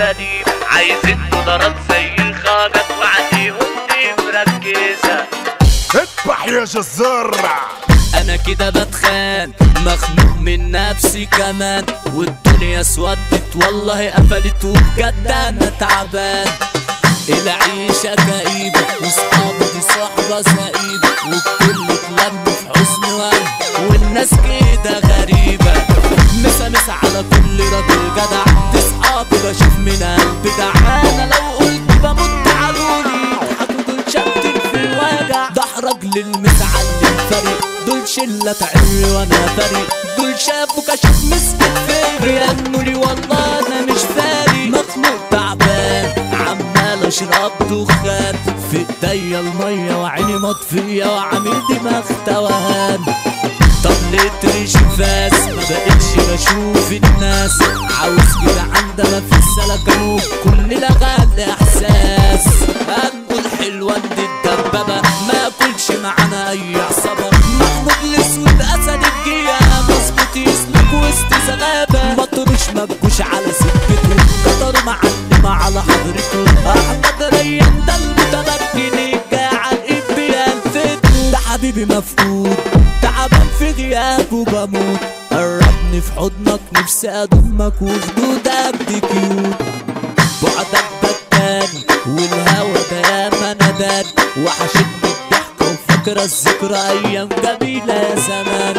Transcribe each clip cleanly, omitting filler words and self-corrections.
وسليم، عايزين دولارات زي الخاجات وعليهم دي مركزة. اذبح يا جزار. انا كده بتخان مخنوق من نفسي كمان، والدنيا اسودت والله قفلت وبجد انا تعبان. العيشة كئيبة وصحابي دي صحبة سئيبة، والكل اتلم في حزن وهم والناس كده غريبة. مسا على كل راجل جدع، دي صحابي بشوف من قلبي دعانة، لو قلت بموت تعالولي ضحكوا دول شابتين في الوجع. ده راجل المتعلم فريق، دول شلة تعري وانا فريق، دول شافوا كشف مسكت فيا بيغنولي والله انا مش فارق. مخنوق تعبان عمال اشرب دخان، في ايديا المية وعيني مطفية وعامل دماغ توهان. طب ليه تريش فاس ما بقتش بشوف الناس، عاوز كده عندما في السلكنوك كل لغات احساس. هنقول حلوة دي الدبابة ما اكلش معانا اي عصابة، محمود الاسود اسد الجية مظبوط يسلك وسط زغابة. مطرش مبكوش على سكته قطر معلمة على حضرته، احمد ريان ده المتمكن الجاع الابيان فتنه. ده حبيبي مفقود تعبان في غيابه بموت، قربني في حضنك نفسي اضمك وخدودك دي كيوت. بعدك بتاني والهوا ده ياما نداني، وحشتني الضحكة وفاكرة الذكرى ايام جميلة يا زمان.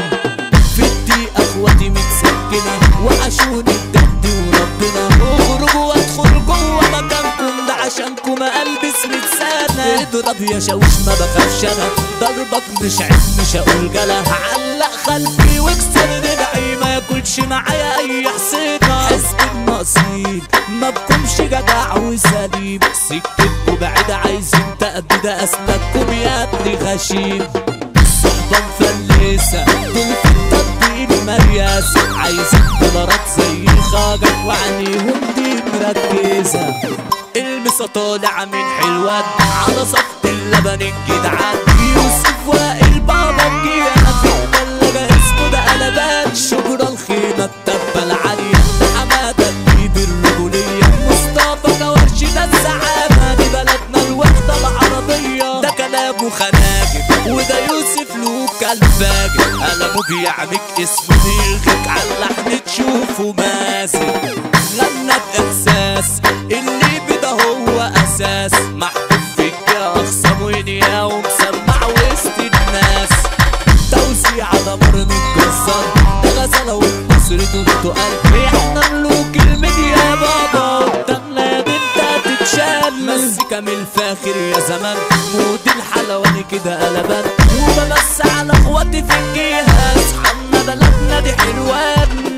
في الدقيقة اخواتي متسكنة وحشوني بجد وربنا، اخرجوا وادخل جوه مكانكم ده عشانكم البس متسانة. اضرب يا شاويش ما بخافش انا، ضربك مش عيب مش هقول جلا، هعلق خلفي واكسر ربعي ما ياكلش معايا اي حصينة. حزب النصيب ما بكونش جدع وسليم، سكتكوا بعيدة عايزين تأبيدة اسلككم يا ابني غشيم. صحبة مفلسة دول في التطبيق مرياسة، عايزين دولارات زي الخاجات وعليهم دي مركزة. المسا طالع من حلوان على صفت اللبن الجدعان، يوسف وائل بابا الجيران في التلاجة اسمه ده قلبان. شبرا الخيمة التبة العالية حمادة اللي بالرجولية، مصطفى كورش ده الزعامة، دي بلدنا الوحدة العربية. ده كلامه خناجر وده يوسف لوكا الفاجر، قلمه بيعمك اسمه بيلغيك على اللحن تشوفه مازن. غنى بإحساس اللي بده هو أساس، محبوب فيك يا أخصم وينيا ومسمع وسط الناس. توزيع دمر متكسر ده غزالة ونصرته التقال، احنا ملوك الميديا بابا قدامنا بنت تتشال. مسكة من الفاخر يا زمان مود الحلواني كده قلبان، وبمس على اخواتي في الجهاز حنا بلدنا دي حلوان.